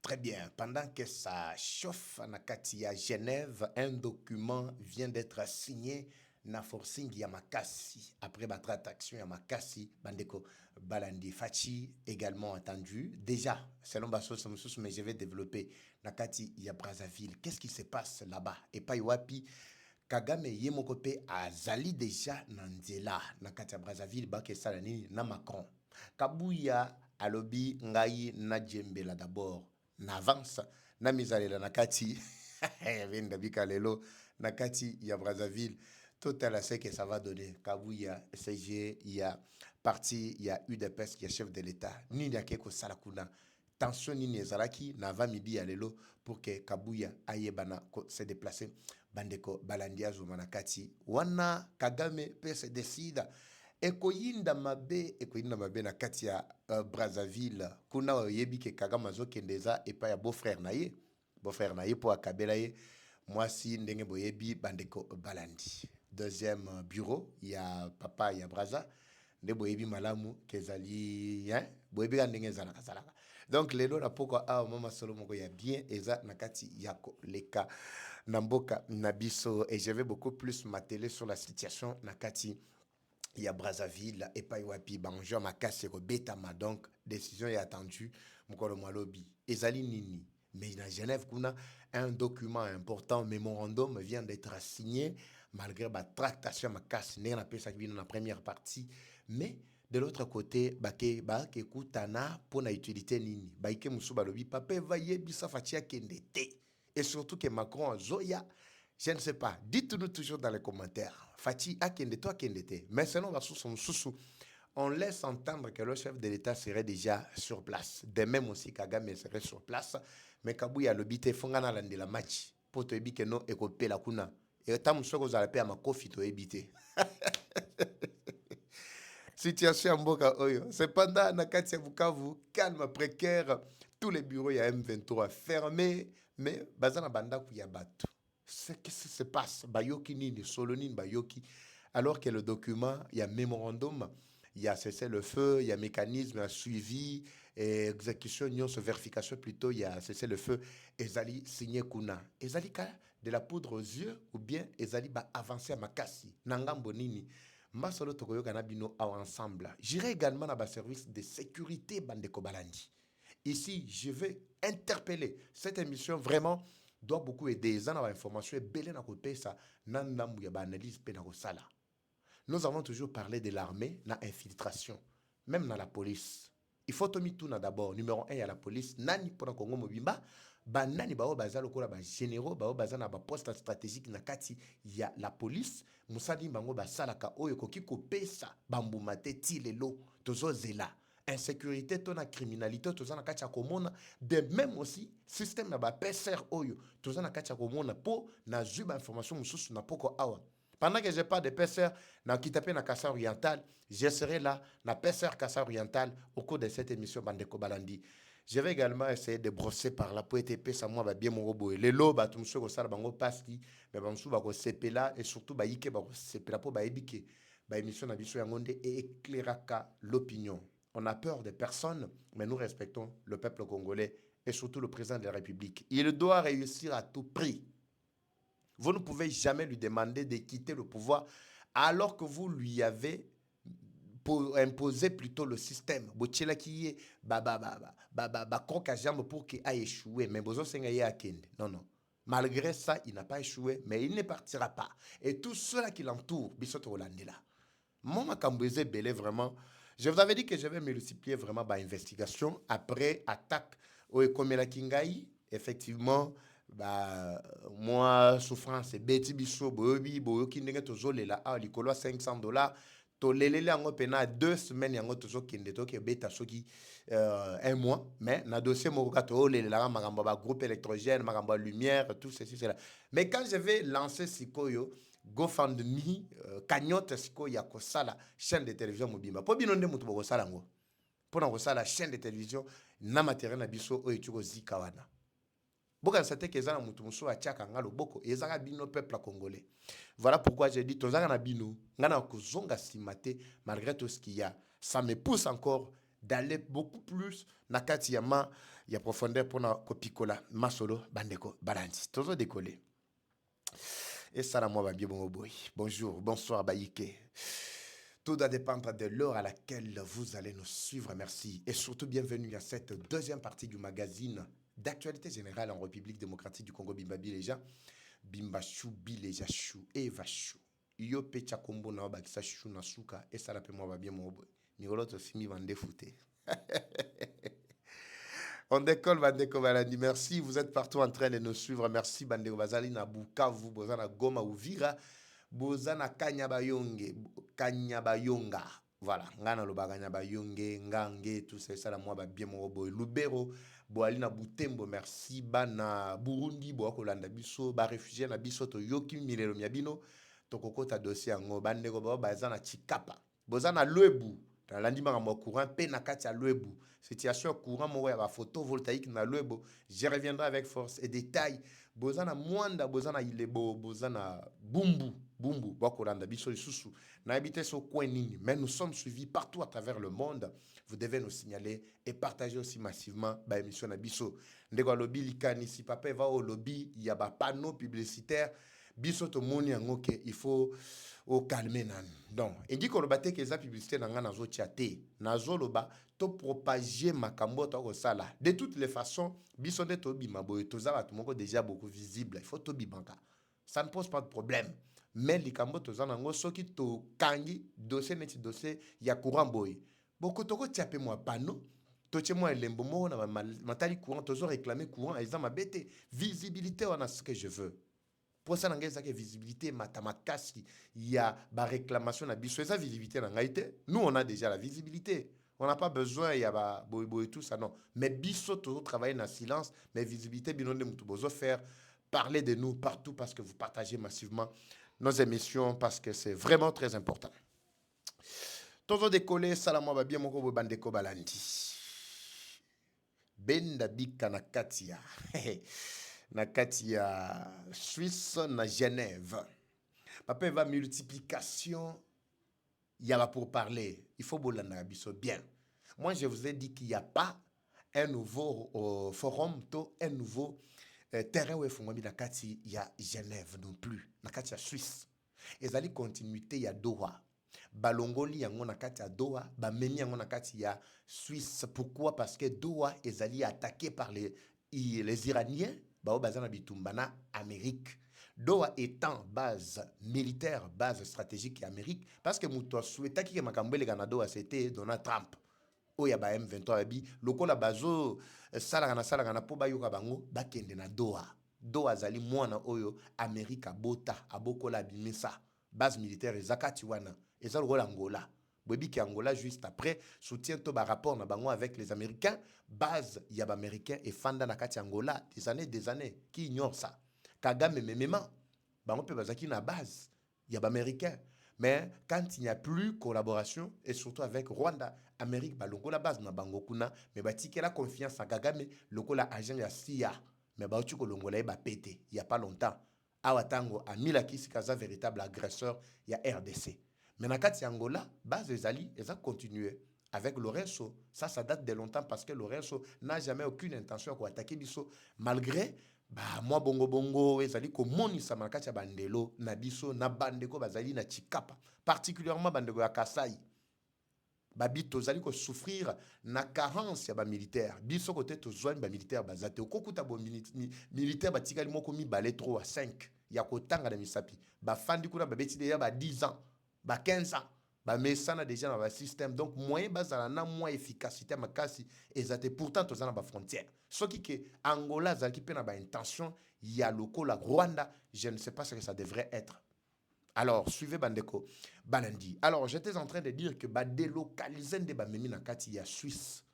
Très bien. Pendant que ça chauffe na kati ya Genève, un document vient d'être signé na forcing ya makasi. Après battre action ya makasi, bandeko balandi fachi également entendu. Déjà, selon Basso Samsus, mais je vais développer na kati ya Brazzaville. Qu'est-ce qui se passe là-bas? Et pas wapi Kagame yemokope azali déjà nanzela na kati ya Brazzaville bake sala nini na Macron. Kabuya alobi ngai na djembela d'abord na avance na mizalela na kati venda bika lelo na kati ya Brazzaville. Total à ce que ça va donner. Kabuya SG il y a parti il y a UDPS qui est chef de l'État. Ni ya keko salakuna. Tension nini ezalaki na 20 midi ya lelo pour que Kabuya ayebana se déplacer bandeko balandia zuma kati wana Kagame pe se décide ekoyinda mabe na kati ya Brazzaville kuna oyebi ke Kagame azokendeza epa ya beau-frère na ye po akabela ye mwasi ndenge boyebi bandeko balandi. Deuxième bureau ya papa ya Brazza nde boyebi malamu kezali boyebi ndenge zalaka. Donc lelo na poko a mama solo moko ya bien eza nakati yako leka namboka nabiso et je vais beaucoup plus m'atteler sur la situation nakati ya Brazzaville et pas wapi banjo makase ko betama. Donc décision est attendue mukolo malobi ezali nini. Mais à Genève, un document important, mémorandum, vient d'être signé, malgré la tractation, ma casse, n'a pas ça dans la première partie. Mais de l'autre côté, écoutana pour la utilité nini. Baike musuba lobi, papa va yebisa fatia kendete. Et surtout que Macron, Zoya, je ne sais pas. Dites-nous toujours dans les commentaires. Fati a kendete, toi kendete. Mais sinon, va sous son sous. On laisse entendre que le chef de l'État serait déjà sur place. De même aussi, Kagame serait sur place. Mais Kabouya le bite fongana lande la match. Pour te dire que non, et qu'on paie la kuna. Et tant que vous allez payer à ma coffee, tu es situation mboka oyo. Cependant, Nakati Bukavu, calme précaire. Tous les bureaux, il y a M23 fermés. Mais, bazana banda kuyabatu. C'est qu'est-ce qui se passe? Bayoki nini, solonine bayoki. Alors que le document, il y a mémorandum. Il y a cessé le feu, il y a mécanisme, il y a suivi, exécution, vérification plutôt, il y a cessé le feu. Ezali signé kuna. Ezali ka de la poudre aux yeux ou bien ezali ba avancer à makasi. Nangambo nini. Masolo tokoyo kanabino ensemble. J'irai également dans le service de sécurité bandeko balandi. Ici, je vais interpeller. Cette émission vraiment doit beaucoup aider. Les informations et belé na kope ça nandambu ya ba analyse pe na sala. Nous avons toujours parlé de l'armée, la infiltration, même dans la police. Il faut tout mettre d'abord. Numéro 1, il y a la police. Nani pour Congo Mobimba, nani bao baza lokola ba généraux, bao baza na ba poste stratégique na kati, il y a la police. Musadi bango ba salaka oyo koki ko pesa bambu mate ti lelo tozo zela. Insécurité, tona criminalité, toza na kati ya komona. De même aussi, système na ba PCR oyo, toza na kati ya komona po na juba information mususu na poko awa. Pendant que je parle de PCR, dans Kitapé, dans Kassa Oriental, je serai là, dans PCR Kassa Oriental, au cours de cette émission Bandeko Balandi. Je vais également essayer de brosser par la poète épée, ça moi va bien mon robot. Les lots, bah, tout le monde va bango pasti, mais bah, va ko sepela, et surtout, bah, yike, bah, sepela pour bah, ebike, bah, émission d'Abisso Yangonde et éclairaka l'opinion. On a peur de personne, mais nous respectons le peuple congolais et surtout le président de la République. Il doit réussir à tout prix. Vous ne pouvez jamais lui demander de quitter le pouvoir alors que vous lui avez imposé plutôt le système. Botchela qui est croque à jambe pour qu'il aille échouer. Mais besoin non, non. Malgré ça, il n'a pas échoué, mais il ne partira pas. Et tous ceux-là qui l'entourent, Bissot Rolandela. Moi, Kambouze Belé, vraiment, je vous avais dit que je vais multiplier vraiment ma investigation après attaque au Ekomela Kingaï. Effectivement, bah, moi, souffrance, beti biso, boyobi, boyoki ndenge tozolela, likolo $500, tolelele yango pena 2 semaines yango tozokende toke beta soki un mois, mais na dossier moko tolelela makambo ba groupe électrogène, makambo lumière, tout ceci cela. Mais quand je vais lancer sikoyo GoFundMe, cagnotte sikoyo ya kosala chaîne de télévision mobimba. Po bino nde mutu boko sala ngo. Po na kosala chaîne de télévision na matériel na biso oyo tuko zikawana. Boka sate kezana mutu muso achaka ngalo boko ezaka bino peuple congolais. Voilà pourquoi j'ai dit tozanga na bino ngana kozonga simate malgré tout ce qu'il y a. Ça me pousse encore d'aller beaucoup plus na kati ya Il y a profondeur pour na kopikola masolo bandeko balandi. Toujours décoller. Et ça, moi, va bien, bon boy. Bonjour, bonsoir, Baïké. Tout doit dépendre de l'heure à laquelle vous allez nous suivre. Merci. Et surtout, bienvenue à cette deuxième partie du magazine d'actualité générale en République démocratique du Congo, Bimba Bileja. Bimba Chou, Bileja Chou, Eva Chou. Yo pecha kombo na bakisa chou na suka. Et ça, la moi, va bien, mon boy. Mirolote aussi, mi vande fouté. On décolle, Bandeko Balandi. Merci, vous êtes partout en train de nous suivre. Merci, Bandeko Bazali, na Bukavu, Bozana Goma, Uvira, Bozana Kanyabayonge, Kanyabayonga. Voilà, Ngana Loba Kanyabayonge, Ngange, tout ça, ça, la moi, bien mon boy. Lubero, Boalina Butembo, merci, Bana Burundi, Boakolanda Biso, Ba réfugié na Biso, to Yoki, Milelo Miabino, Tokoko ta dossier en Bandeko Bazana Chikapa, Bozana Luebu. Dans l'animation mon courant, penakati à Luebu. Situation courant, mon la photovoltaïque na Luebu. Je reviendrai avec force et détails. Bozana Mwanda, Bozana Ilebo, Bozana Bumbu, Bumbu, Bokoranda, Biso Susu. Na habité ce coin nini. Mais nous sommes suivis partout à travers le monde. Vous devez nous signaler et partager aussi massivement ba émission na Biso. Ndego lobby likani si papa va au lobby, il y a ba panneau publicitaire. Biso to moni ngoke, il faut au calmer nan. Donc, et dit qu'on le battait que les publicités n'ont pas nazo tchaté, nazo loba, to propager makambo to sala. De toutes les façons, bisonde to bimabo, to za tout monde déjà beaucoup visible. Il faut to bibanka. Ça ne pose pas de problème. Mais les kambo to za nango soki to kangi dossier neti dossier ya courant boy. Beaucoup to ko tchapé moi panneau. To tche moi lembo mo na matali courant to zo réclamer courant et ça m'a bêté. Visibilité on a ce que je veux. Pour ça, il y a visibilité, matamakasi, il y a la réclamation, la visibilité. Nous, on a déjà la visibilité. On n'a pas besoin, il y a boy et tout ça, non. Mais biso, toujours travailler dans le silence, mais visibilité, bien, on doit faire parler de nous partout parce que vous partagez massivement nos émissions, parce que c'est vraiment très important. Toujours décoller, salam bien, mon ko bandeko balandi. Benda bika na katia. Na katia Suisse, na Genève. Papa va multiplication, il y a pour parler. Il faut bolanda biso bien. Moi, je vous ai dit qu'il n'y a pas un nouveau forum, un nouveau terrain où il y a Genève non plus. Na katia Suisse. Et ça continuité, il y a Doha. Balongoli yango na kati ya Doha, bamemi yango na kati ya Suisse. Pourquoi? Parce que Doha est attaqué par les Iraniens. Bazana bitumbana Amérique. Doha étant base militaire, base stratégique Amérique, parce que mouto souhaita ki makambele gana Doha c'était Donald Trump. Oya ba M23 bi loko la bazo sala gana po bayoka bango bakende na Doha. Doha zali mwana oyo Amerika bota abokola bimisa base militaire ezakati wana ezalo rola Angola. Bobi ki Angola juste après soutient to ba rapport na bango avec les Américains, base yaba américain et fanda na kati Angola des années qui ignore ça. Kagame memema bango pe bazaki na base yaba américain. Mais quand il n'y a plus collaboration et surtout avec Rwanda, Amérique balongo la base na bango kuna mais batiki la confiance à Kagame lokola agent ya CIA mais ba uti ko longola ba pété il y a pas longtemps. Awatango a mis la kisikaza véritable agresseur ya RDC. Mais dans le Angola, base ezali, ils ont continué avec Lorenzo. Ça date de longtemps parce que Lorenzo n'a jamais aucune intention d'attaquer Bisso. Malgré, moi bongo, ezali ko moni sa makati bandelo, na Bisso, na bandeko bazali na Chikapa. Particulièrement bandeko ya Kasai. Babito zali ko souffrir na carence ya ba militaire. Bisso côté to zoine ba militaire bazate. Kokuta bo militaire batikali moko mi balé 3 à 5. Ya ko tanga na misapi. Ba fandi kuna babeti deya ba 10 ans. Ba 15 ans. Ba mesana déjà dans le système. Donc moyen bazala na moins efficacité makasi ezate pourtant to zana ba frontière. Ce qui que Angola zali pe na ba intention ya loko la Rwanda, je ne sais pas ce que ça devrait être. Alors, suivez Bandeko Balandi. Alors, j'étais en train de dire que ba délocaliser de ba memi na kati ya Suisse.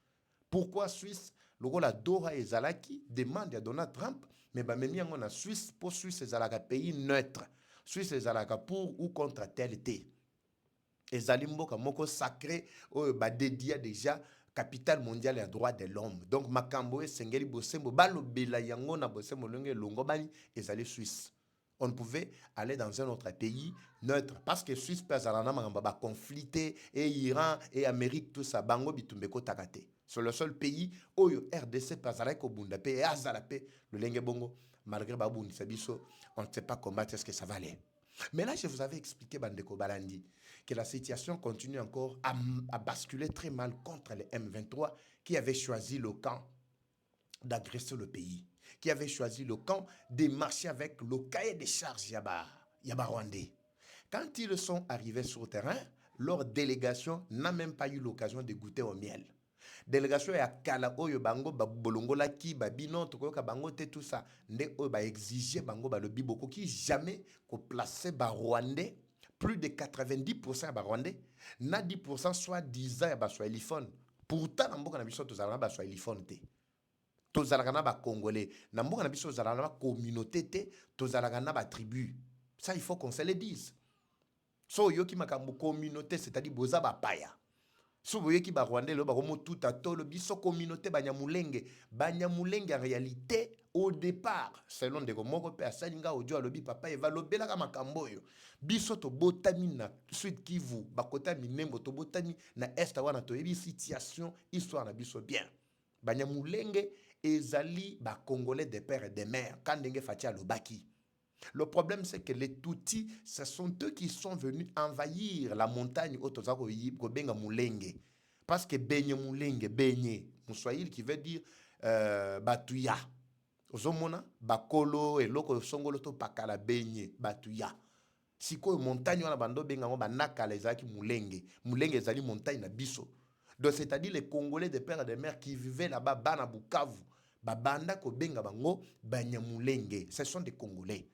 Pourquoi Suisse? Logo la Doha et Zalaki demande à Donald Trump, mais ba memi yango na Suisse pour Suisse et Zalaka pays neutre. Suisse et Zalaka pour ou contre tel thé. Et Zalimboka moko sacré ba dédié déjà capitale mondiale des droits de l'homme. Donc makambo e sengeli bosembo balo bela yango na bosembo longe longo bani et zali Suisse. On pouvait aller dans un autre pays neutre parce que Suisse pèse à la nama ba conflité et Iran et Amérique tout ça bango bitumbeko takate. C'est le seul pays où le RDC passerait au Bunda et Azala paix, le Lengue Bongo, malgré Baboun Sabiso, on ne sait pas combattre est-ce que ça va aller. Mais là, je vous avais expliqué, Bandeko Balandi, que la situation continue encore à basculer très mal contre les M23 qui avaient choisi le camp d'agresser le pays, qui avaient choisi le camp de marcher avec le cahier des charges Yaba Rwandais. Quand ils sont arrivés sur le terrain, leur délégation n'a même pas eu l'occasion de goûter au miel. Délégation ya kala oyo bango ba bolongola ki ba bino to ka bango te tout ça nde oyo ba exiger bango ba lobi boko ki jamais ko placer ba rwandais plus de 90% ba rwandais na 10% soit 10 ans ba swahiliphone. Pourtant na mboka na biso to zala ba swahiliphone te. To zala na ba congolais na mboka na biso zala na ba communauté te to zala na ba tribu. Ça il faut qu'on se le dise. So yo ki makambo communauté c'est-à-dire boza ba paya. Si vous voyez qui va Rwanda, le baromo tout à tout, le biso communauté Banyamulenge en réalité, au départ, selon des gomoko pe asalinga audio alobi papa eva lobela ka makamboyo. Biso to botami na suite Kivu, bakota minembo to botami na est wana to ebi situation histoire na biso bien. Banyamulenge ezali ba congolais de père et de mère quand ndenge fatia lobaki. Le problème, c'est que les Tutsis, ce sont eux qui sont venus envahir la montagne au Tozako Benga Mulenge. Parce que Benye Mulenge, Benye, Moussoïl qui veut dire Batuya. Ozomona, Bakolo et Loko Songolo to Pakala Benye, Batuya. Si quoi montagne wana bando benga mo banaka les aki Mulenge. Mulenge zali montagne na biso. Donc c'est-à-dire les Congolais de père et de mère qui vivaient là-bas, Bana Bukavu, Babanda ko benga bango Banyamulenge. Ce sont des Congolais.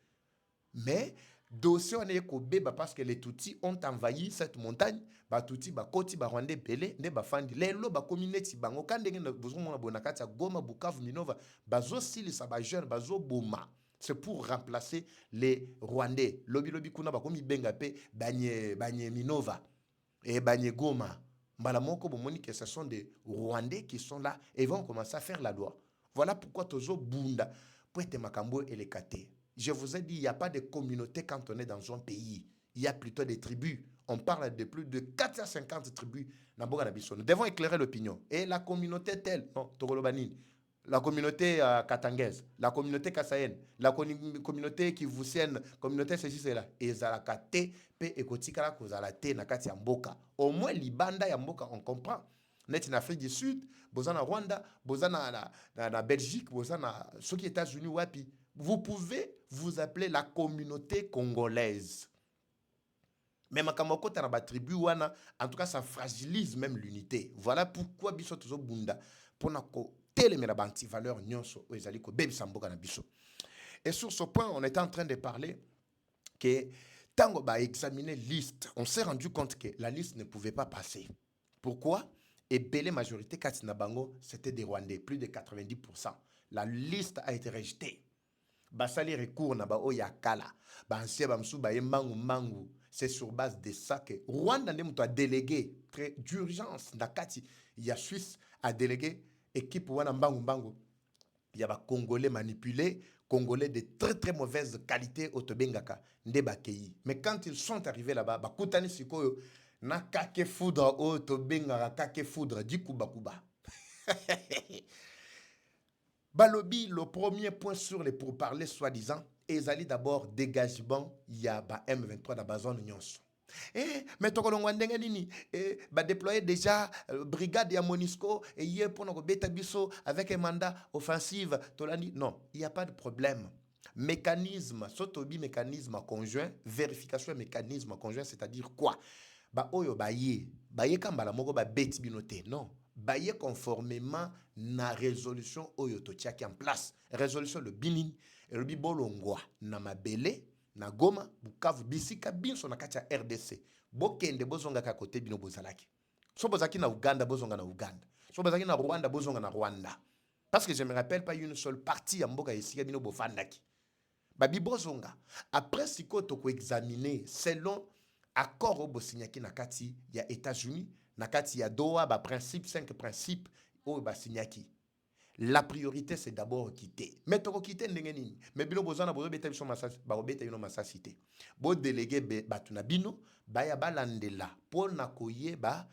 Mais dossier on est kobeba parce que les Tutsis ont envahi cette montagne, ba Tutsi ba koti ba Rwandais belé ne ba fandi lelo ba communauté bango quand ndenge besoin mona bonakati Goma Bukavu Minova bazo sili sa ba jeune bazo boma. C'est pour remplacer les Rwandais. Lobi lobi kuna ba komi benga pe banye Minova et banye Goma. Mbala moko bomoni que ce sont des Rwandais qui sont là et vont commencer à faire la loi. Voilà pourquoi tozo bunda pour être makambo et les kate. Je vous ai dit, il n'y a pas de communauté quand on est dans un pays. Il y a plutôt des tribus. On parle de plus de 450 tribus. Nous devons éclairer l'opinion. Et la communauté telle, non, Togolobanine, la communauté katangaise, la communauté kassaïenne, la communauté kivusienne, communauté ceci, cela. Et zalakate, pe ekotikala kozalate na kati ya mboka. Au moins, libanda ya mboka, on comprend. Net en Afrique du Sud, bozana Rwanda, bozana na Belgique, bozana ceux qui États-Unis, wapi. Vous pouvez vous appeler la communauté congolaise. Mais makamoko ta na ba tribu wana, en tout cas ça fragilise même l'unité. Voilà pourquoi biso tozo bunda pona ko telemela ba anti valeur nyonso ezali ko bebisa mboka na biso. Et sur ce point, on était en train de parler que tango ba examiner liste, on s'est rendu compte que la liste ne pouvait pas passer. Pourquoi? Et belle majorité Katina Bango, c'était des Rwandais, plus de 90%. La liste a été rejetée. Basali recours na ba oyakala ba ansia ba msu ba mangu c'est sur base de ça que Rwanda ndem to a délégué très d'urgence na kati ya Suisse a délégué équipe wana mbangu ya ba congolais manipulés, congolais de très très mauvaise qualité otobengaka nde bakei. Mais quand ils sont arrivés là-bas ba kutani sikoyo na kake foudre otobengaka kake foudre dikuba kuba. Balobi, le premier point sur les pourparlers soi-disant, ezali d'abord dégagement ya ba M23 dans la zone nyonso. Mais tokolongwa ndenge nini ba déployer déjà brigade ya Monisco et hier pour nos beta biso avec un mandat offensif tolani. Non, il n'y a pas de problème. Mécanisme, sotobi mécanisme conjoint, vérification mécanisme conjoint, c'est-à-dire quoi? Ba oyo baye kambala moko ba beti binote. Non. Baye conformément na résolution oyo qui en place. Résolution le binin et le bibolongwa na mabele na Goma Bukavu bisika binso na kati ya RDC. Bokende bozonga ka kote bino bozalaki. So bozaki na Uganda bozonga na Uganda. So bozaki na Rwanda bozonga na Rwanda. Parce que je me rappelle pas une seule partie ya mboka esika bino bofandaki. Babi bozonga. Après siko to ko examiner selon accord obo signaki na kati ya États-Unis. Nakati ya Doha, ba principe, 5 principes, ou ba signaki. La priorité, c'est d'abord quitter. Mais toko quitter n'engeni. Mais bilo bozana bozo beta biso masasi, ba obeta yuno masasité. Bo délégué ba tunabino, ba ya balandela. Pour na koye ba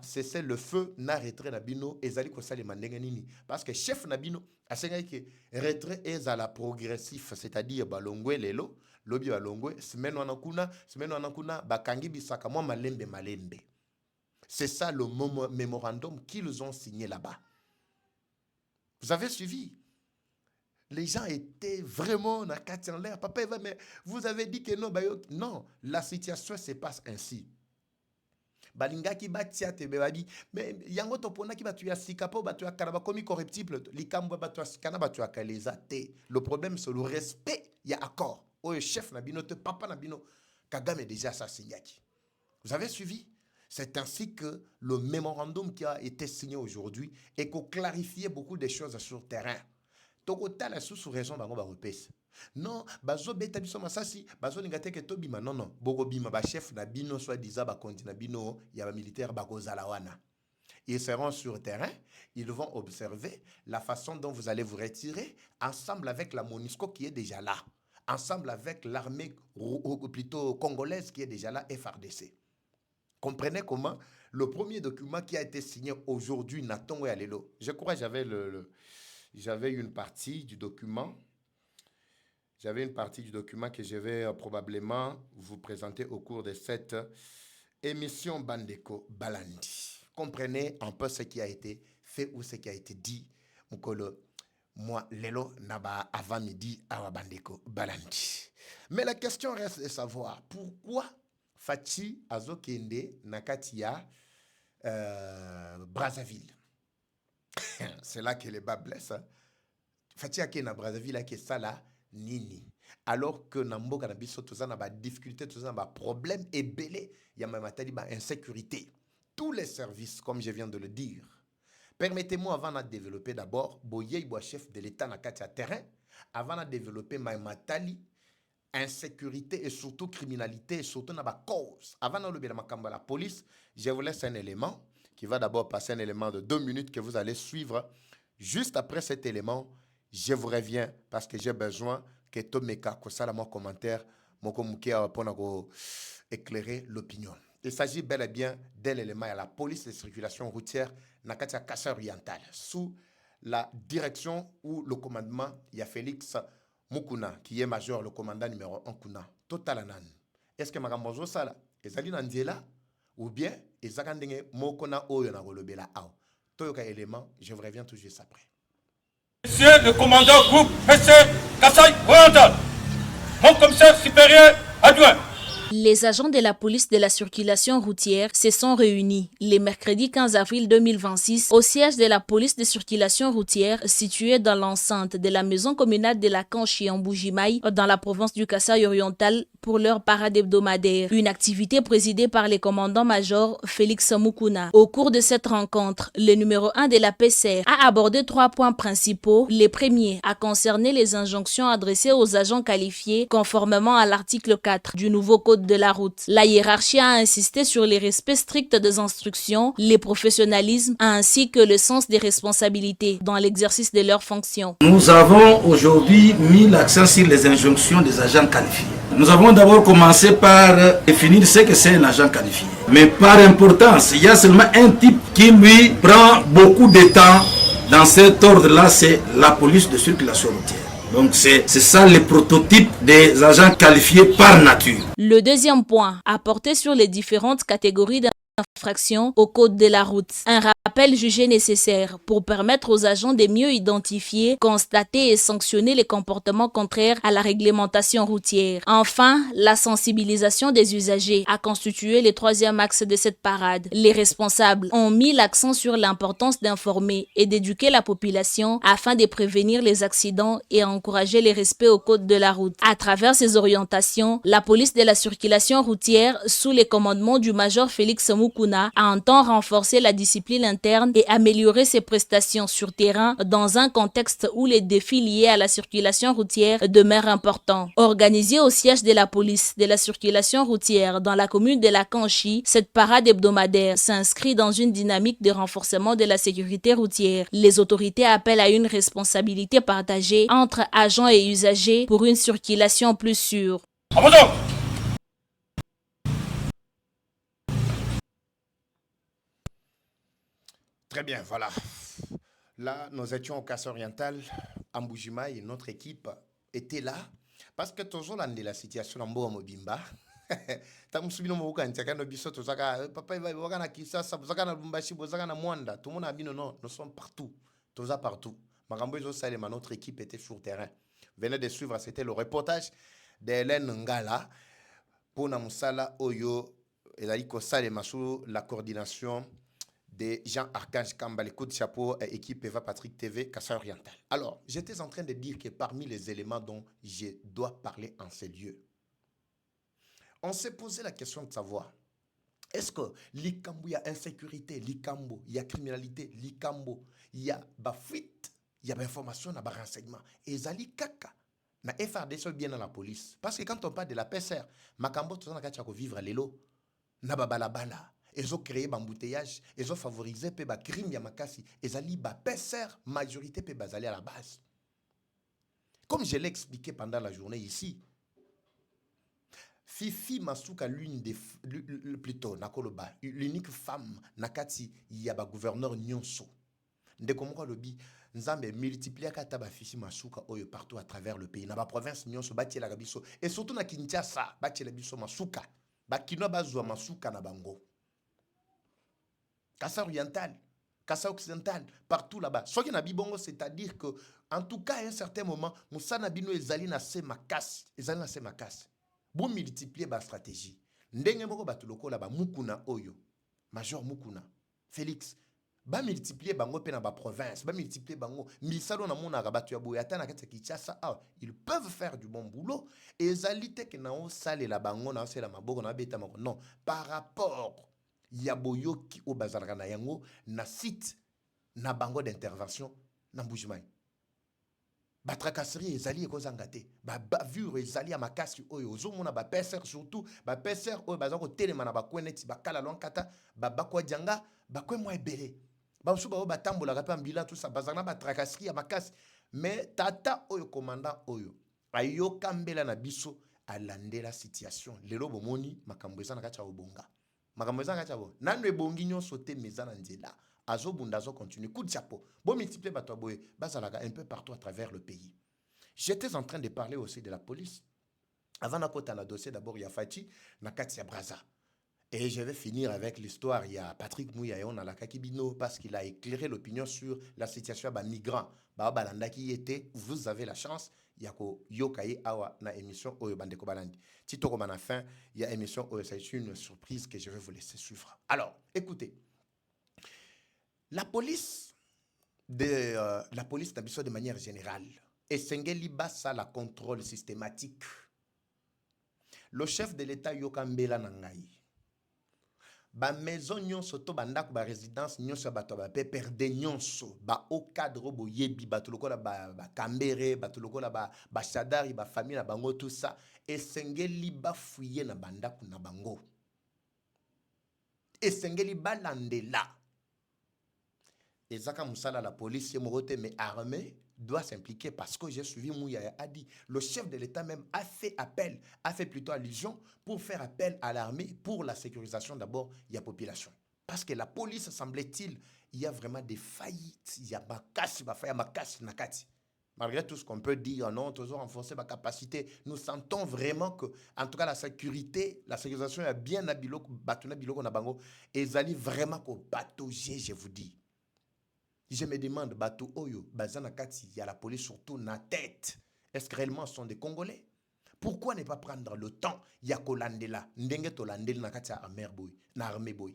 cesser le feu na retrait na bino ezali ko salema ndenge nini parce que chef na bino asengai ke retrait ezala progressif, c'est-à-dire balongwe lelo lobi balongwe semaine wana kuna bakangi bisaka mwa malembe. C'est ça le mémorandum qu'ils ont signé là-bas. Vous avez suivi? Les gens étaient vraiment na kati en l'air. Papa Eva, mais vous avez dit que non, non, la situation se passe ainsi. Balingaki batia te bebabi, mais yango topona ki batu ya sikapo batu ya karaba komi corruptible, likambo batu ya sikana batu ya kaleza te. Le problème c'est le respect, il y a accord. Oh chef nabino te papa nabino Kagame déjà assassiné. Vous avez suivi? C'est ainsi que le mémorandum qui a été signé aujourd'hui et qu'on clarifiait beaucoup de choses sur le terrain. Tokotala sous raison bango ba repese. Non, bazo beta biso masasi, bazo ningate ke to bima non. Bogo bima ba chef na bino soit disant ba konti na bino ya ba militaire ba kozala wana. Ils seront sur le terrain, ils vont observer la façon dont vous allez vous retirer ensemble avec la MONUSCO qui est déjà là, ensemble avec l'armée plutôt congolaise qui est déjà là, FARDC. Comprenez comment le premier document qui a été signé aujourd'hui Natongo Alelo. Je crois que j'avais une partie du document. J'avais une partie du document que je vais probablement vous présenter au cours de cette émission Bandeko Balandi. Comprenez un peu ce qui a été fait ou ce qui a été dit. Moi, Lelo Naba avant midi à Bandeko Balandi. Mais la question reste de savoir pourquoi Fachi Azokende Nakatia Brazzaville. C'est là que les bas blessent. Fachi Akena Brazzaville qui est ça là. Nini. Alors que Namboka Nabiso, tout ça n'a pas de difficulté, tout ça n'a pas de problème et belé, il y a même insécurité. Tous les services, comme je viens de le dire. Permettez-moi, avant de développer d'abord, Boye, chef de l'État na katia terrain, avant de développer Matali, insécurité et surtout criminalité, et surtout na ba cause. Avant de lever la police, je vous laisse un élément qui va d'abord passer un élément de 2 minutes que vous allez suivre. Juste après cet élément, je vous reviens parce que j'ai besoin que Tomeka, que ça, mon commentaire, mon communiqué pour éclairer l'opinion. Il s'agit bel et bien d'un élément à la police de circulation routière Nakatia Kassa Oriental, sous la direction ou le commandement, il y a Félix Mukuna, qui est major, le commandant numéro 1 Kuna. Totalanan. Est-ce que Magambozo Sala, Ezali Nandiela, ou bien Ezakandenge Mokona Oyona Golobela Ao. Toyoka élément, je vous reviens tout juste après. Monsieur le commandant groupe PC Kassai Oriental, mon commissaire supérieur adjoint. Les agents de la police de la circulation routière se sont réunis le mercredi 15 avril 2026 au siège de la police de circulation routière situé dans l'enceinte de la maison communale de la Kanchi en Bougimaï dans la province du Kassai oriental pour leur parade hebdomadaire. Une activité présidée par le commandant-major Félix Mukuna. Au cours de cette rencontre, le numéro 1 de la PCR a abordé 3 points principaux. Le premier a concerné les injonctions adressées aux agents qualifiés conformément à l'article 4 du nouveau code de la route. La hiérarchie a insisté sur les respects stricts des instructions, le professionnalisme ainsi que le sens des responsabilités dans l'exercice de leurs fonctions. Nous avons aujourd'hui mis l'accent sur les injonctions des agents qualifiés. Nous avons d'abord commencé par définir ce que c'est un agent qualifié. Mais par importance, il y a seulement un type qui lui prend beaucoup de temps dans cet ordre-là, c'est la police de circulation routière. Donc c'est ça le prototype des agents qualifiés par nature. Le deuxième point a porté sur les différentes catégories d'infractions au code de la route. Un rappel jugé nécessaire pour permettre aux agents de mieux identifier, constater et sanctionner les comportements contraires à la réglementation routière. Enfin, la sensibilisation des usagers a constitué le troisième axe de cette parade. Les responsables ont mis l'accent sur l'importance d'informer et d'éduquer la population afin de prévenir les accidents et encourager le respect au code de la route. À travers ces orientations, la police de la circulation routière, sous le commandement du major Félix Mukuna, entend renforcer la discipline interne et améliorer ses prestations sur terrain dans un contexte où les défis liés à la circulation routière demeurent importants. Organisée au siège de la police de la circulation routière dans la commune de la Kanchi, cette parade hebdomadaire s'inscrit dans une dynamique de renforcement de la sécurité routière. Les autorités appellent à une responsabilité partagée entre agents et usagers pour une circulation plus sûre. Très bien, voilà. Là, nous étions au Casse Oriental, à Mbujima, et notre équipe était là. Parce que toujours là, la situation en Boa Mobimba. Tamusubino mobuka ntiaka no biso tozaka papa va boka na Kisasa bozaka na Lubumbashi bozaka na Mwanda tout le monde a dit non nous sommes partout toza partout makambo ezo salema notre équipe était sur terrain venez de suivre c'était le reportage d'Hélène Ngala pour na musala oyo ezali ko salema sous la coordination de Jean-Archange Kambale, coup de chapeau, équipe Eva Patrick TV, Kassai Oriental. Alors, j'étais en train de dire que parmi les éléments dont je dois parler en ces lieux, on s'est posé la question de savoir, est-ce que l'Ikambo, il y a insécurité, l'Ikambo, il y a criminalité, l'Ikambo, il y a fuite, il y a information, il y a renseignement. Et Zali Kaka, na FRDC bien dans la police. Parce que quand on parle de la PCR, Makambo, tout ça, on a vivre à l'élo, na babalabala. Ils ont créé un embouteillage, ils ont favorisé le crime yamakasi, ils ont dit la majorité peut basaler à la base. Comme je l'ai expliqué pendant la journée ici, Fifi Masuka, plutôt, l'unique femme, nakati, yaba gouverneur Nyonso. Ndekomoko lobi, nzambe multiplier kataba Fifi Masuka oyo partout à travers le pays. Na ba province Nyonso, bati la gabiso. Et surtout na Kinshasa, bati la biso Masuka. Ba kino bazwa Masuka na bango. Kassai Oriental, Kassai Occidental, partout là-bas. Ce qui est Bongo, c'est-à-dire que, en tout cas, à un certain moment, Moussa Nabino et Zali na se makas. Zali na se makas. Bon multiplier la stratégie. Ndenge moko batuloko là-bas, Mukuna Oyo, Major Mukuna, Félix, ba multiplier bango pe na ba province, ba multiplier bango. Misalo na mona rabatu ya boyata na kete Kinshasa, ils peuvent faire du bon boulot. Et Zali te ke na o sale la bango na o sale la maboko na beta mako. Non, par rapport Yaboyo qui au bazarga na yango na site na bango d'intervention na Mbujimai. Ba tracasserie ezali ekozangate. Ba bavure ezali ya makasi oyo ozomona ba PCR surtout ba PCR oyo bazako telema na ba kweneti ba kala lonkata ba bakwa janga ba kwe mo ebele. Ba usuba o batambola rapa mbila tout ça bazana ba tracasserie ya makasi mais tata oyo commandant oyo ayo kambela na biso alandela situation lelo bomoni makambo ezana kacha obonga. Makamweza ngachabo nanu ebongi nyonso te mezana nzela azo bunda azo continue coup de chapeau bon multiplier bato boye bazalaka un peu partout à travers le pays. J'étais en train de parler aussi de la police avant na kota na dossier d'abord ya Fati na kati ya Braza et je vais finir avec l'histoire il y a Patrick Mouya on a la Kakibino parce qu'il a éclairé l'opinion sur la situation des migrants ba balanda qui était vous avez la chance yako yokaye awa na émission oyo bandeko balandi tito comme à la fin il y a émission oyo c'est une surprise que je vais vous laisser suivre. Alors écoutez, la police d'Abisso de manière générale et Sengeli basa la contrôle systématique. Le chef de l'État Yokambela Nangai ba maison nyonso to bandako ba résidence nyonso bato ba pe perde nyonso ba au cadre bo yebi bato lokola ba kambere bato lokola ba chadari ba famille na bango tout ça esengeli ba fouiller na bandako na bango esengeli ba landela ezaka musala la police morote mais armée doit s'impliquer parce que j'ai suivi Mouya a dit le chef de l'État même a fait plutôt allusion pour faire appel à l'armée pour la sécurisation d'abord il y a population parce que la police semblait-il il y a vraiment des faillites il y a makasi nakati malgré tout ce qu'on peut dire non toujours renforcer ma capacité nous sentons vraiment que en tout cas la sécurisation est bien à biloko batuna biloko na bango ezali vraiment ko patauger je vous dis. Je me demande, Batou Oyo, Bazana Kati, il y a la police surtout na tête. Est-ce que réellement ce sont des Congolais? Pourquoi ne pas prendre le temps? Il y a Kolandela, Ndenge Tolandela na Kati à Merboy, na armée boy.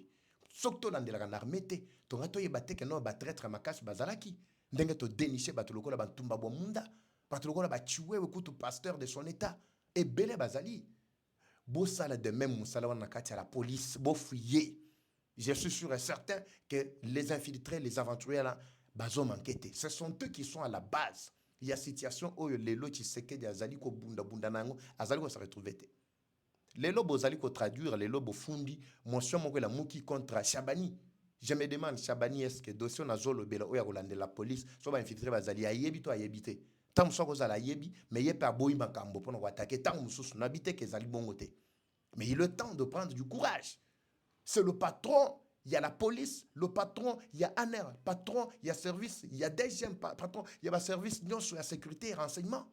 Sok Tolandela na armée te, Torato yebate que non, traître Makas Bazalaki. Ndenge to dénicher Batuloko la Bantumba Bomunda, Batuloko la Bachoué, écoute pasteur de son état, et Bele Bazali. Beau sale de même, Moussala na Kati à la police, beau fouillé. Je suis sûr et certain que les infiltrés, les aventuriers, là, bazom enquêté. Ce sont eux qui sont à la base. Il y a situation où les lots qui se quedent, azali ko bunda nango, azali ko se retrouver. Les lots bozali ko traduire, les lots fundi, mention mon la mouki contre Chabani. Je me demande, Chabani, est-ce que dossier na zolo bela oya kolande la police, soit ba infiltré bazali ayebi to ayebité. Tant so ko zala ayebi, mais yé pa boyi makambo pour nous attaquer tant mususu n'habité que zali bongote. Mais il est le temps de prendre du courage. C'est le patron, il y a la police, le patron, il y a ANER, patron, il y a service, il y a deuxième patron, il y a service sur la sécurité et renseignement.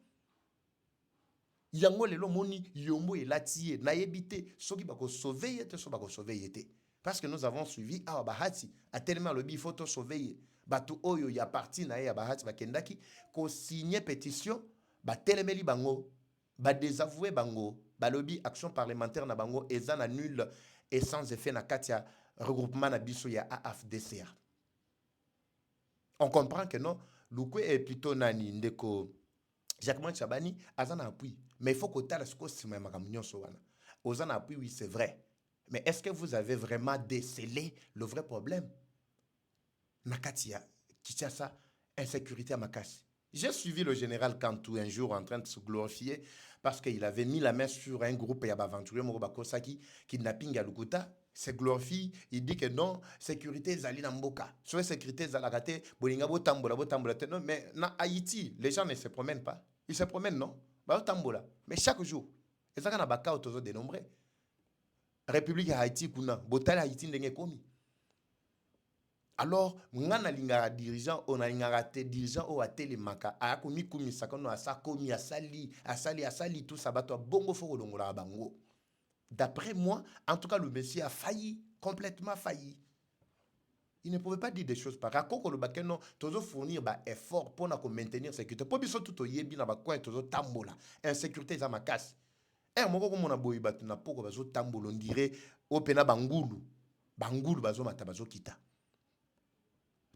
Yango lelo moni yombo elati na yebite soki bako sauver yete so bako sauver yete. Parce que nous avons suivi ah bahati a tellement le bi photo sauver batu oyo ya parti na ya bahati bakendaki ko signer pétition ba telemeli bango ba désavouer bango ba lobby action parlementaire na bango ezana nul et sans effet na katia regroupement na biso ya AFDCA. On comprend que non Lukwe est plutôt nani ndeko Jacques Chabani azana appui. Mais il faut que tu aies ce appui, oui, c'est vrai. Mais est-ce que vous avez vraiment décelé le vrai problème? Nakatia, Kichasa, insécurité à Makassi. J'ai suivi le général Kantou un jour en train de se glorifier parce qu'il avait mis la main sur un groupe aventurier Morobakosaki, kidnapping à Lukuta. Se glorifie, il dit que non, sécurité Zali Namboka. Soit sécurité Zalagate, Bolingabo Tambola, non, mais en Haïti, les gens ne se promènent pas. Ils se promènent, non? Mais chaque jour, et ça, on a autour dénombré. République Haïti, kuna, Botal Haïti, n'est commis. Alors, on a un dirigeant, on a un dirigeant au télémaka, a commis comme ça, qu'on a ça commis, a sali, tout ça, bateau, bongo foro longola bango. D'après moi, en tout cas, le Messie a failli, complètement failli. Il ne pouvait pas dire des choses pareilles. Quand le bac non, toujours fournir bah effort pour maintenir sécurité. Pour biso tout au yebi na ba coin toujours tambola. Insécurité za makas. Moko comme on a boyi batu na poko bazo tambolo on dirait au pena bangulu. Bangulu bazo mata bazo kita.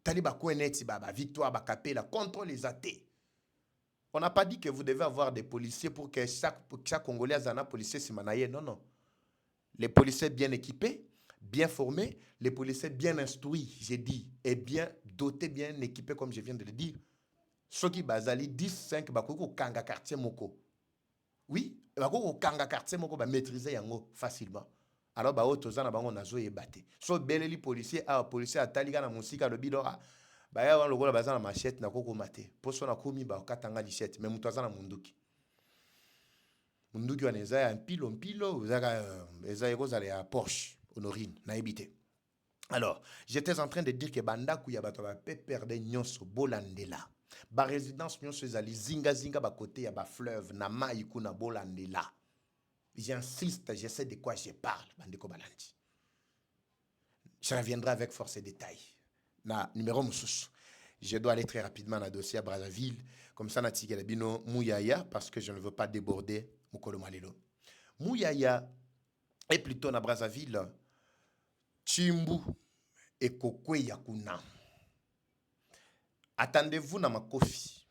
Tali ba coin neti ba victoire ba capella contre les athées. On n'a pas dit que vous devez avoir des policiers pour que chaque Congolais a un policier simanaye. Non, non. Les policiers bien équipés, bien formés, les policiers bien instruits, j'ai dit, et bien dotés, bien équipés, comme je viens de le dire. Ceux qui basali 10, 5, bakoko kanga quartier moko. Oui, bakoko kanga quartier moko ba maîtriser yango facilement. Alors ba otozana bango nazo yebate. So beleli policier policier ataliga na musika le bidora. Ba ya wan lokola bazana machette na koko mate. Poso na komi ba katanga lichette, mais mutu azana munduki. Munduki wana eza ya mpilo, eza ekozala ya Porsche. Honorine, na ebité. Alors, j'étais en train de dire que Bandaku ya bato ba pe perdre nyonso bolandela. Ba résidence nyonso ezali zinga ba côté ya ba fleuve na mai kuna bolandela. J'insiste, je sais de quoi je parle, Bandeko Balandi. Je reviendrai avec force et détails. Na numéro mususu. Je dois aller très rapidement dans le dossier à Brazzaville. Comme ça, na tigela bino Mouyaya, parce que je ne veux pas déborder Mukolo Malelo. Mouyaya est plutôt na Brazzaville. Chimbu et Kokwe Yakuna. Attendez-vous na Makofi.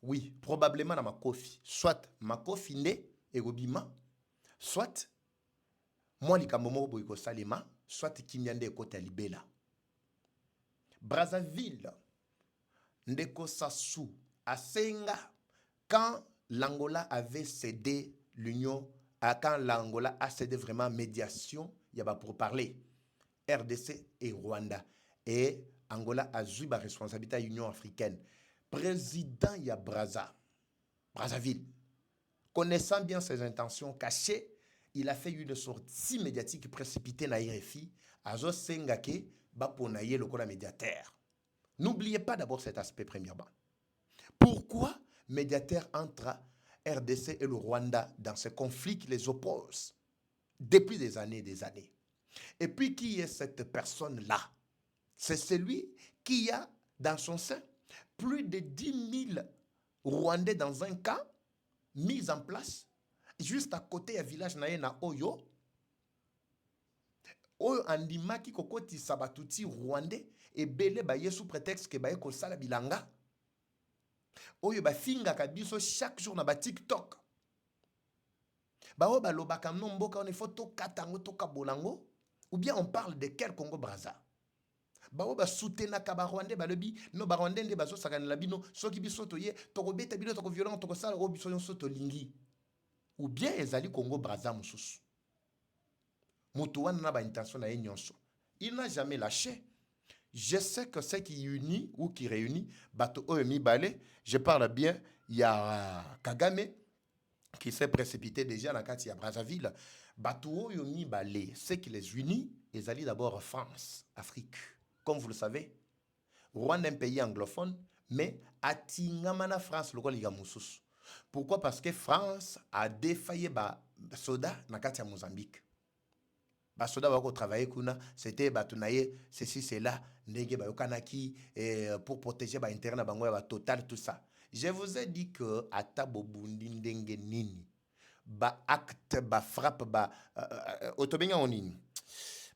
Oui, probablement na Makofi. Soit Makofi ne et Robima, soit moi likambomo boyko salema, soit Kimyande Kota Libela. Brazzaville, Ndeko Sassou, Asenga, quand l'Angola avait cédé l'Union, quand l'Angola a cédé vraiment médiation, il y a pas pour parler. RDC et Rwanda. Et Angola a eu la responsabilité à l'Union africaine. Président ya Brazzaville. Connaissant bien ses intentions cachées, il a fait une sortie médiatique précipitée na RFI. Azo Sengake, Baponaye, le cola médiateur. N'oubliez pas d'abord cet aspect premièrement. Pourquoi médiateur entre RDC et le Rwanda dans ce conflit qui les oppose depuis des années et des années? Et puis, qui est cette personne-là? C'est celui qui a dans son sein plus de 10 000 Rwandais dans un camp mis en place juste à côté du village na Oyo. Oyo andimaki kokoti sabatuti Rwandais et belé baye sous prétexte que baye kosala bilanga. Oyo ba finga kabiso chaque jour na ba TikTok. Ba o ba lobaka nomboka on photo katango toka bolango. Ou bien on parle de quel Congo Brazza? Bao ba soutena ka ba Rwandais ba lobi no ba Rwandais nde bazo sakana bino soki biso toye toko beta bino toko violent toko sala o biso nyonso to lingi. Ou bien ezali Congo Brazza mususu. Mutu wana na ba intention na nyonso. Il n'a jamais lâché. Je sais que ce qui unit ou qui réunit bato o mi balé, je parle bien, il y a Kagame qui s'est précipité déjà dans la Brazzaville. Bateau yomi balé, ce qui les unit, ils allaient d'abord France, Afrique. Comme vous le savez, Rwanda est un pays anglophone, mais atingamana France, le roi Ligamoussous. Pourquoi? Parce que France a défaillé ba soda na kati ya Mozambique. Ba soda bako travailler kuna, c'était batunaye ceci cela, ndenge ba yokanaki pour protéger ba intérêt na bango ya ba total tout ça. Je vous ai dit que ata bobundi ndenge nini ba acte ba frappe ba otobenga onini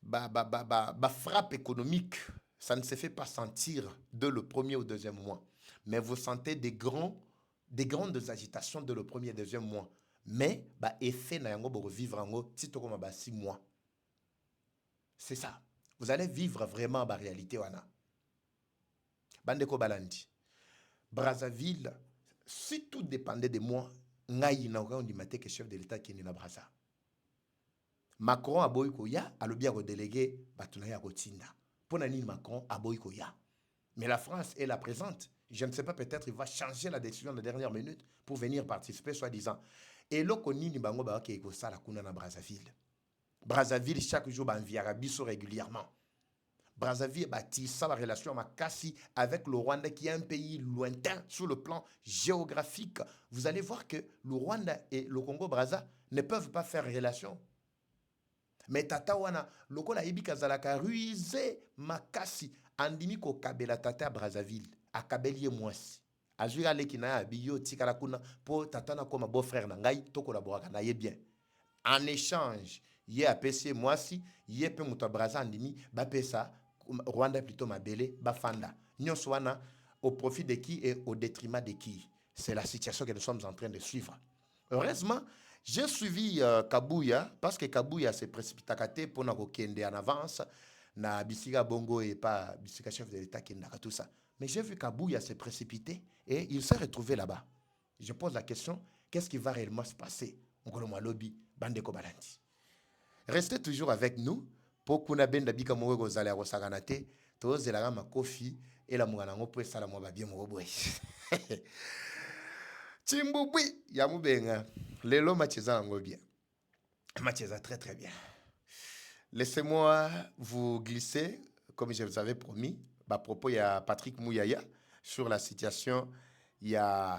ba frappe économique, ça ne se fait pas sentir de le premier ou deuxième mois, mais vous sentez des grandes agitations de le premier et deuxième mois, mais ba effet na yango bo vivre yango tito comme ba 6 mois. C'est ça, vous allez vivre vraiment la réalité wana. Bandeko balandi Brazzaville, si tout dépendait de moi, ngai na on dit maté que chef de l'état qui est na Brazza. Macron a boyko ya, a le bien délégué batuna ya kotinda. Pour nani Macron a boyko ya. Mais la France est la présente. Je ne sais pas, peut-être il va changer la décision de la dernière minute pour venir participer, soi-disant. Et là, on ni bango ba ke ko sala kuna na Brazzaville. Brazzaville chaque jour ba enviara biso régulièrement. Brazzaville bâtit ça la relation Makassi avec le Rwanda qui est un pays lointain sur le plan géographique. Vous allez voir que le Rwanda et le Congo-Brazza ne peuvent pas faire relation. Mais tata wana lokola ibika zalaka ruisé Makassi andimi ko kabela tata Brazzaville akabelie mwasi. Azui aleki na biyo tikala kuna po tata na koma beau frère na ngai to collaborer na ye bien. En échange, yé a PC mwasi, yé pe muta Brazza andimi ba pesa Rwanda plutôt mabele bafanda. Nyonso wana au profit de qui et au détriment de qui? C'est la situation que nous sommes en train de suivre. Heureusement, j'ai suivi Kabuya parce que Kabuya s'est précipité pour nous kende en avance na Bisika Bongo et pas Bisika chef de l'État qui n'a tout ça. Mais j'ai vu Kabuya s'est précipité et il s'est retrouvé là-bas. Je pose la question, qu'est-ce qui va réellement se passer? Ngolo lobby Bandeko Balandi. Restez toujours avec nous pour kuna benda bika mowe gozala ya saganate to zelanga makofi et la mwana ngo po sala mo ba bien mo boy. Chimbubwi ya mubenga lelo macheza ngo bien. Macheza très très bien. Laissez-moi vous glisser comme je vous avais promis à propos il y a Patrick Mouyaya sur la situation il y a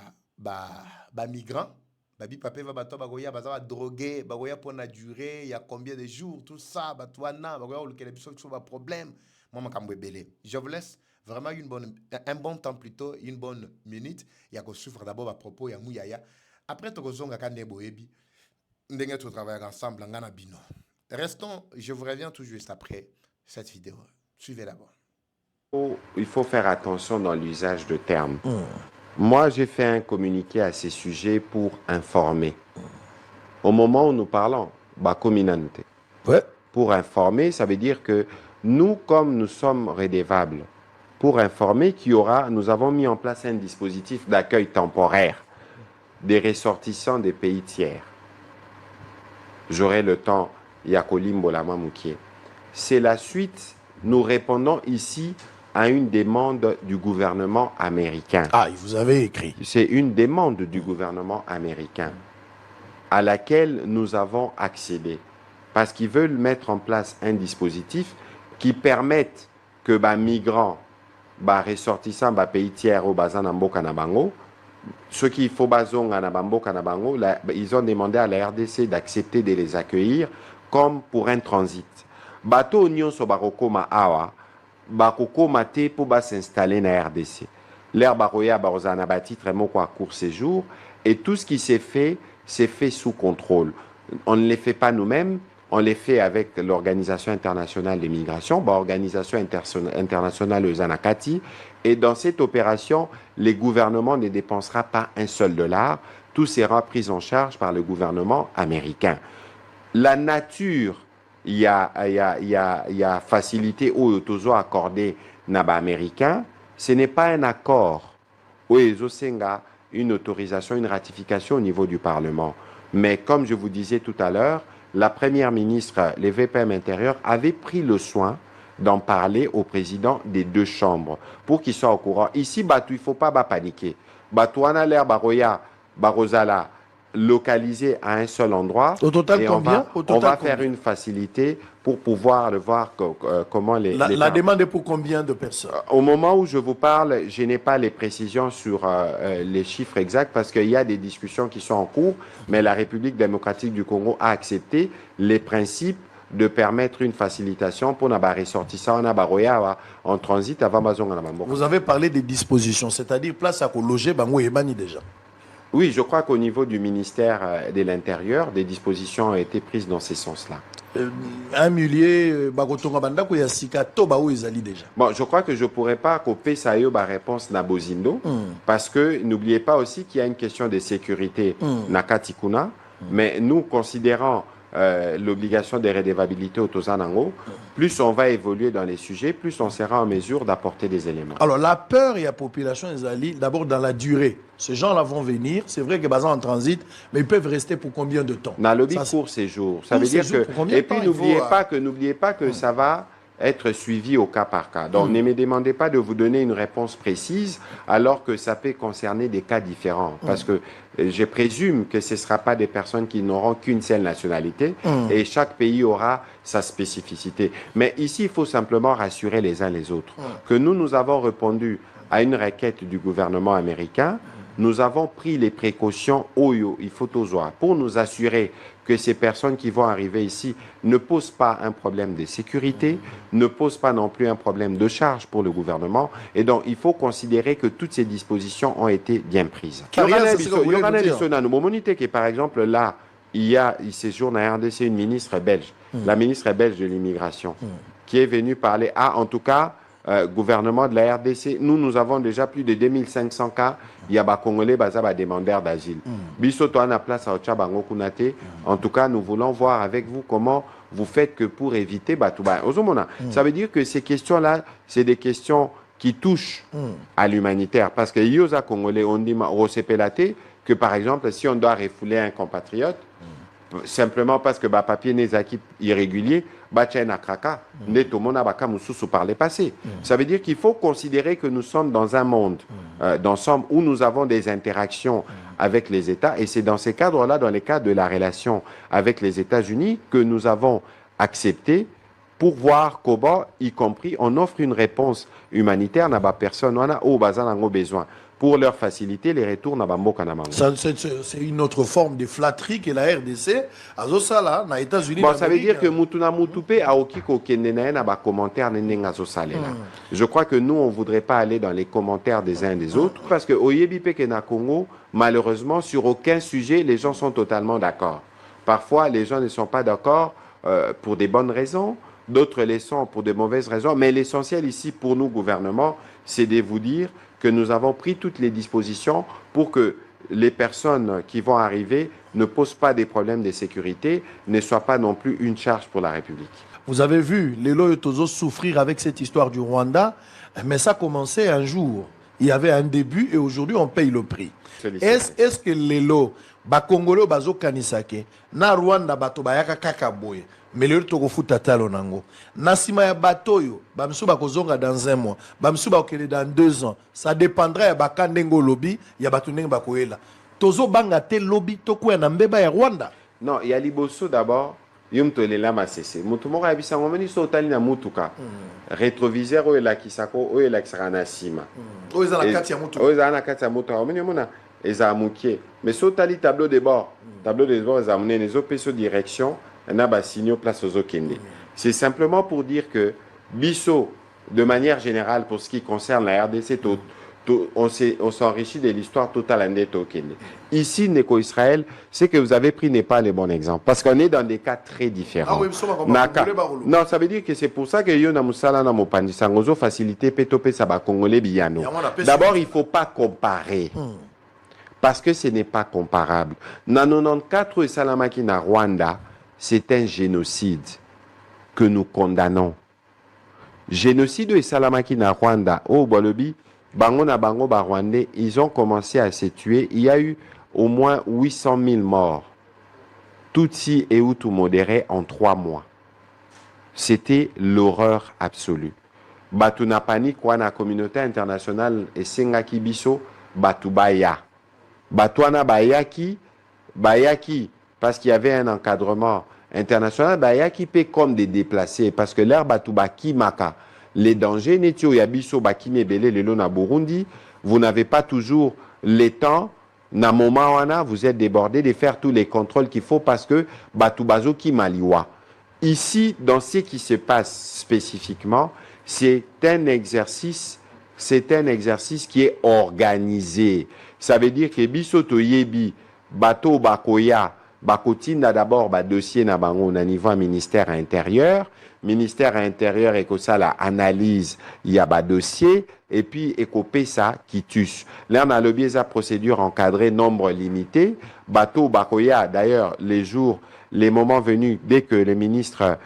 migrants. Babi papé va bato bagoya baza drogué bagoya pour na durée il y a combien de jours tout ça batouana bagoya ou lequel épisode sur problème moi makambo belé. Je vous laisse vraiment un bon temps plutôt une bonne minute il y a que souffre d'abord à propos ya Mouyaya après to kozonga ka nebo ebi ndenge to travailler ensemble ngana bino. Restons, je vous reviens tout juste après cette vidéo. Suivez d'abord. Il faut faire attention dans l'usage de termes. Moi, j'ai fait un communiqué à ces sujets pour informer. Au moment où nous parlons, Bakominante. Ouais. Pour informer, ça veut dire que nous, comme nous sommes redevables, pour informer nous avons mis en place un dispositif d'accueil temporaire des ressortissants des pays tiers. J'aurai le temps, Yakolimbo Lamamoukie. C'est la suite, nous répondons ici à une demande du gouvernement américain. Ah, vous avez écrit. C'est une demande du gouvernement américain à laquelle nous avons accédé parce qu'ils veulent mettre en place un dispositif qui permette que migrants, ressortissants pays tiers au Bazanambo Kanabango, ceux qui font bazon Anabambo Kanabango, ils ont demandé à la RDC d'accepter de les accueillir comme pour un transit. Bateau Union Sobaroko Awa, Bakoko Mate pour s'installer dans la RDC. L'air Baroya Barozana Bati très à court séjour et tout ce qui s'est fait sous contrôle. On ne les fait pas nous-mêmes, on les fait avec l'Organisation internationale des migrations, l'Organisation internationale de Zanakati. Et dans cette opération, les gouvernements ne dépensera pas un seul dollar. Tout sera pris en charge par le gouvernement américain. La nature, il y a facilité au tozo accordé naba américain. Ce n'est pas un accord. Une autorisation, une ratification au niveau du Parlement. Mais comme je vous disais tout à l'heure, la première ministre, les VPM intérieurs, avaient pris le soin d'en parler au président des deux chambres pour qu'il soit au courant. Ici, il ne faut pas paniquer. Batouana l'air Baroya, Barozala, localisés à un seul endroit. Au total, et combien? On va faire une facilité pour pouvoir voir comment La demande est pour combien de personnes? Au moment où je vous parle, je n'ai pas les précisions sur les chiffres exacts parce qu'il y a des discussions qui sont en cours, mais la République démocratique du Congo a accepté les principes de permettre une facilitation pour les ressortissants en transit avant Mazonga. Vous avez parlé des dispositions, c'est-à-dire place à loger Bango et Bani déjà. Oui, je crois qu'au niveau du ministère de l'Intérieur, des dispositions ont été prises dans ce sens-là. Un millier, Bagotonga Bandako et Sika Toba où ils allaient déjà. Bon, je crois que je ne pourrais pas couper ça ma réponse na Bozindo, parce que n'oubliez pas aussi qu'il y a une question de sécurité na Katikuna, mais nous considérons l'obligation de redevabilité au Tozanango, plus on va évoluer dans les sujets, plus on sera en mesure d'apporter des éléments. Alors la peur et la population, ils allaient d'abord dans la durée. Ces gens-là vont venir, c'est vrai que basant en transit, mais ils peuvent rester pour combien de temps? Dans le lobby court séjour. Ça veut dire que... Et puis n'oubliez pas que ça va être suivi au cas par cas. Donc ne me demandez pas de vous donner une réponse précise alors que ça peut concerner des cas différents. Parce que je présume que ce ne sera pas des personnes qui n'auront qu'une seule nationalité et chaque pays aura sa spécificité. Mais ici, il faut simplement rassurer les uns les autres que nous avons répondu à une requête du gouvernement américain. Nous avons pris les précautions il faut pour nous assurer que ces personnes qui vont arriver ici ne posent pas un problème de sécurité, ne posent pas non plus un problème de charge pour le gouvernement. Et donc, il faut considérer que toutes ces dispositions ont été bien prises. Il y aura par exemple, là, il séjourne à RDC une ministre belge, la ministre belge de l'immigration, qui est venue parler en tout cas, gouvernement de la RDC, nous avons déjà plus de 2500 cas. Il y a des Congolais des demandeurs d'asile. En tout cas, nous voulons voir avec vous comment vous faites que pour éviter ça veut dire que ces questions-là, c'est des questions qui touchent à l'humanitaire. Parce que Yosa Congolais, on dit que par exemple, si on doit refouler un compatriote, simplement parce que papier n'est acquis irrégulier, par les passés. Ça veut dire qu'il faut considérer que nous sommes dans un monde d'ensemble où nous avons des interactions avec les États et c'est dans ces cadres-là, dans les cadres de la relation avec les États-Unis que nous avons accepté pour voir comment, y compris, on offre une réponse humanitaire à personne besoin. Pour leur faciliter les retours na Bamboka na Mango. C'est une autre forme de flatterie que la RDC a Zosala na États-Unis. Bon, ça veut dire que Mutuna Mutupe a okiko kenena na ba commentaire nenga Zosalela. Je crois que nous on voudrait pas aller dans les commentaires des uns et des autres parce que au Yebipe na Congo, malheureusement sur aucun sujet les gens sont totalement d'accord. Parfois les gens ne sont pas d'accord pour des bonnes raisons, d'autres les sont pour de mauvaises raisons, mais l'essentiel ici pour nous gouvernement, c'est de vous dire que nous avons pris toutes les dispositions pour que les personnes qui vont arriver ne posent pas des problèmes de sécurité, ne soient pas non plus une charge pour la République. Vous avez vu les Loyotozo souffrir avec cette histoire du Rwanda, mais ça commençait un jour. Il y avait un début et aujourd'hui on paye le prix. Est-ce que les lots, Congolais bazo kanisake, na Rwanda bato bayaka kakaboye, mais le toko futa talo nango. Nasima ya batoyo, bamsu bakozonga dans un mois, bamsu bakele dans 2 ans. Ça dépendra ya bakandengo lobby, ya batu ndenge bakoyela. Tozo banga te lobby toko ya mbeba ya Rwanda. Non, il y a liboso d'abord. Yumtolela masese. Mutumoko yabisa ngomeni so tali na mutuka. Rétroviseur o la kisako o la kisana sima. O za na kati ya mutuka. O za na kati ya mutuka. Omeni mona eza mukie. Mais so tali tableau de bord. Tableau de bord za mune les opérations direction. C'est simplement pour dire que Bisso, de manière générale, pour ce qui concerne la RDC, on s'enrichit de l'histoire totale en Ici, Neko-Israël, c'est que vous avez pris n'est pas le bon exemple. Parce qu'on est dans des cas très différents. Non, ça veut dire que c'est pour ça que Yona Moussala na Mopandi Sangozo facilité Petope Saba Congolais Biyano. D'abord, il ne faut pas comparer. Parce que ce n'est pas comparable. Dans 94 et Salamaki na Rwanda, c'est un génocide que nous condamnons. Génocide et Salamaki na Rwanda, au Bolobi, Bango na Bango ba Rwandais, ils ont commencé à se tuer. Il y a eu au moins 800 000 morts. Tutsi et Hutu modérés en 3 mois. C'était l'horreur absolue. Batu na panique kwa na communauté internationale et Sengaki Biso, Batu Baya. Batuana Bayaki, Bayaki, parce qu'il y avait un encadrement international, Bayaki paie comme des déplacés, parce que l'air Batubaki Maka, les dangers, Netio Yabiso Baki Mebele, Lelo na Burundi, vous n'avez pas toujours les temps, na moment wana, vous êtes débordé de faire tous les contrôles qu'il faut parce que Batubazo ki Maliwa. Ici, dans ce qui se passe spécifiquement, c'est un exercice qui est organisé. Ça veut dire que bisoto yebi bato bakoya bakotinda d'abord ba dossier na bango na niveau ministère intérieur et que ça la analyse il y a ba dossier et puis écopé ça qui tue. Là on a le biais à procédure encadrée nombre limité bato bakoya d'ailleurs les moments venus, dès que le ministère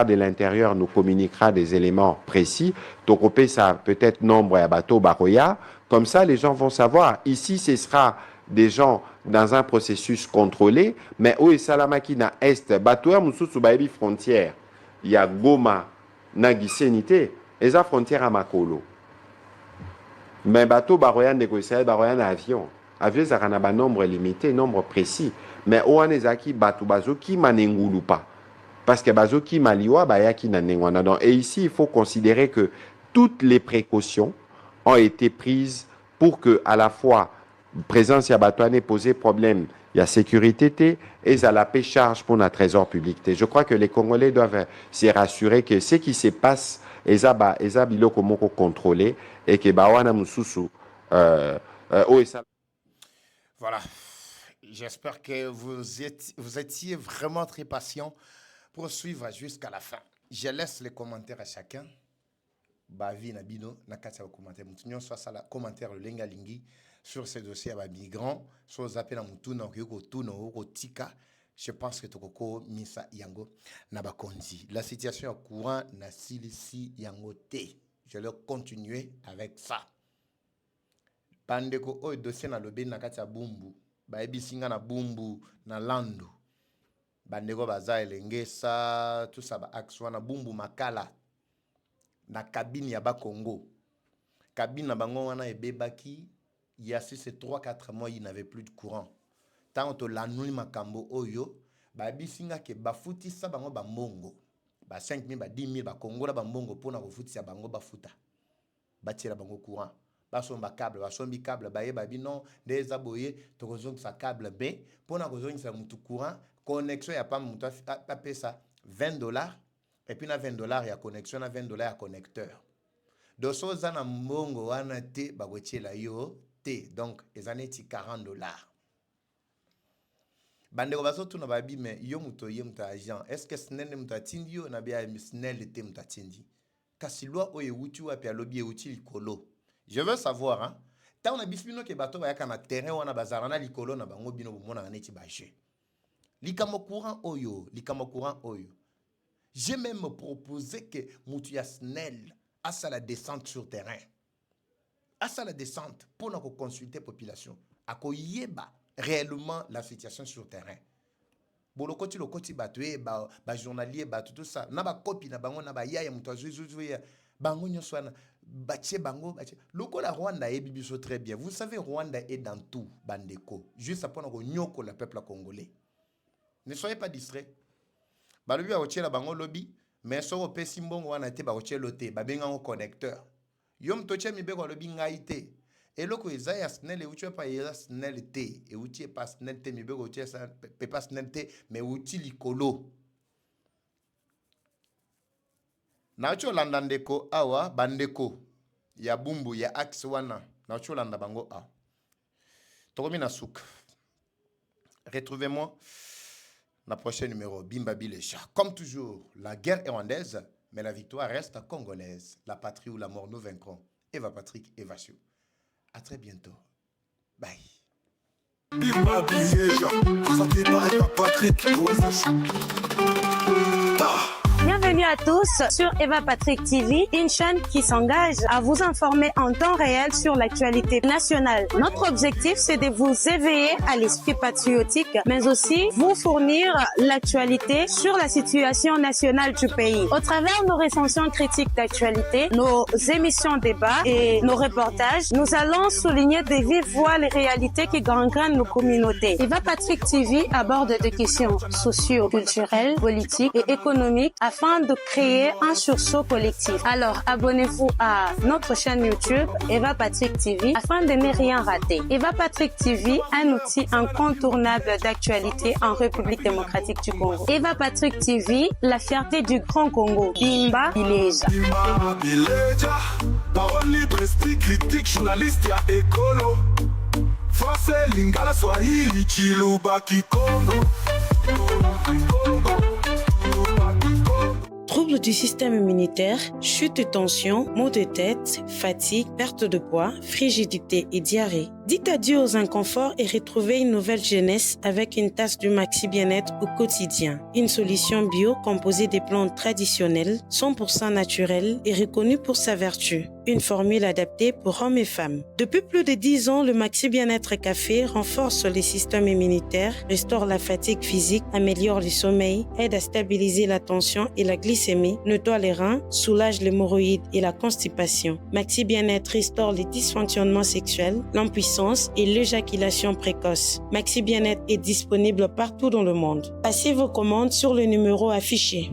de l'Intérieur nous communiquera des éléments précis, tokopé ça peut-être nombre à bateau baroya, comme ça les gens vont savoir. Ici, ce sera des gens dans un processus contrôlé, mais où est Salamaki na Est, bateau à Moussou Baïbi frontière, il y a Goma, Nagisenité, et ça frontière à Makolo. Mais bateau baroya négocié, baroya na avion. Avion, ça a un nombre limité, nombre précis. Mais on est qui batu bazo qui manengulu pas parce que bazo qui maliwa baya qui nanengwana. Donc et ici il faut considérer que toutes les précautions ont été prises pour que à la fois présence ya batouane poser problème, il y a sécurité et ça la paix charge pour notre trésor public. Je crois que les Congolais doivent se rassurer que ce qui se passe eza biloko moko contrôlé et que bawana mususu Voilà. J'espère que vous étiez vraiment très patient pour suivre jusqu'à la fin. Je laisse les commentaires à chacun. Bavi Nabino, Nakata commentaire. Moutinho, soit ça la commentaire le lenga lingi sur ces dossiers à migrants, soit zappé na mutuna yoko tuno yoko tika. Je pense que tokoko misa yango nabakonzi. La situation est courant na silisi yango te. Je vais continuer avec ça. Bandeko o dossier na lobe nakata bumbu. Baebisinga na bumbu na landu bandeko baza elengesa tout ça ba action na bumbu makala na cabine ya ba Congo cabine na bango wana ebebaki il y a 3-4 mois il n'avait plus de courant tant to lanuli makambo oyo baebisinga ke bafutisa bango ba mbongo ba 5000 ba 10000 ba Congo la ba mbongo pona kofutisa bango bafuta batira bango courant basomba câble basombi câble baye babi non des aboyé tokozong sa câble B pour na kozong sa mutu courant connexion ya pas mutu a pesa $20 et puis na $20 ya connexion na $20 ya connecteur doso za na mbongo wana te bagotiela yo te donc ezaneti $40 bandeko basotu na babi mais yo muto ye muta agent est-ce que snel muta tindi yo na bia snel te muta tindi kasi loi oyo wuti wa pia lobby e wuti likolo. Je veux savoir, hein, tant on a bisbino que bateau va na terrain on a bazarana likolo na bango bino bomona neti baje. Likamo courant oyo. J'ai même proposé que Moutia Snell a la descente sur terrain. A la descente pour nous consulter la population. A yeba réellement la situation sur terrain. Bon le côté batoué ba journalier ba tout ça. Na ba copie na bango na ba yaya muto zuzuya bango nyoswana. Bache bango, bache. Loko la Rwanda est bibiso très bien. Vous savez, Rwanda est dans tout, bandeko. Juste après, on nyoko le peuple congolais. Ne soyez pas distraits. Balobi a oche la bango lobby, mais so ope simbongo wana te ba oche lote, ba benga un connecteur. Yom toche mi beko lobby ngaite. Et loko ezaya snel et uche pa yeza snel te. Et uche pas snel te mi beko uche sa pe pas snel te, mais uche likolo. Nacho landandeko awa bandeko ya bumbu ya axe wana nacho landa bango a tokomi na souk. Retrouvez-moi dans le prochain numéro Bimba Bilecha. Comme toujours, la guerre est rwandaise, mais la victoire reste congolaise. La patrie ou la mort nous vaincrons. Eva Patrick, Eva Chou. À très bientôt. Bye. Bimba Bilecha. Bienvenue à à tous sur Eva Patrick TV, une chaîne qui s'engage à vous informer en temps réel sur l'actualité nationale. Notre objectif, c'est de vous éveiller à l'esprit patriotique, mais aussi vous fournir l'actualité sur la situation nationale du pays. Au travers de nos recensions critiques d'actualité, nos émissions débats et nos reportages, nous allons souligner de vive voix les réalités qui gangrènent nos communautés. Eva Patrick TV aborde des questions socio-culturelles, politiques et économiques afin de créer un sursaut collectif. Alors, abonnez-vous à notre chaîne YouTube Eva Patrick TV afin de ne rien rater. Eva Patrick TV, un outil incontournable d'actualité en République démocratique du Congo. Eva Patrick TV, la fierté du Grand Congo. Bimba Bileja. Parole libre, esprit critique, journaliste ya écolo. Français, lingala, swahili, chiluba, kikongo. Troubles du système immunitaire, chute de tension, maux de tête, fatigue, perte de poids, frigidité et diarrhée. Dites adieu aux inconforts et retrouvez une nouvelle jeunesse avec une tasse du Maxi Bien-être au quotidien. Une solution bio composée des plantes traditionnelles, 100% naturelles et reconnue pour sa vertu. Une formule adaptée pour hommes et femmes. Depuis plus de 10 ans, le Maxi Bien-être Café renforce les systèmes immunitaires, restaure la fatigue physique, améliore le sommeil, aide à stabiliser la tension et la glycémie, nettoie les reins, soulage l'hémorroïde et la constipation. Maxi Bien-être restaure les dysfonctionnements sexuels, l'impuissance et l'éjaculation précoce. Maxi Bien-être est disponible partout dans le monde. Passez vos commandes sur le numéro affiché.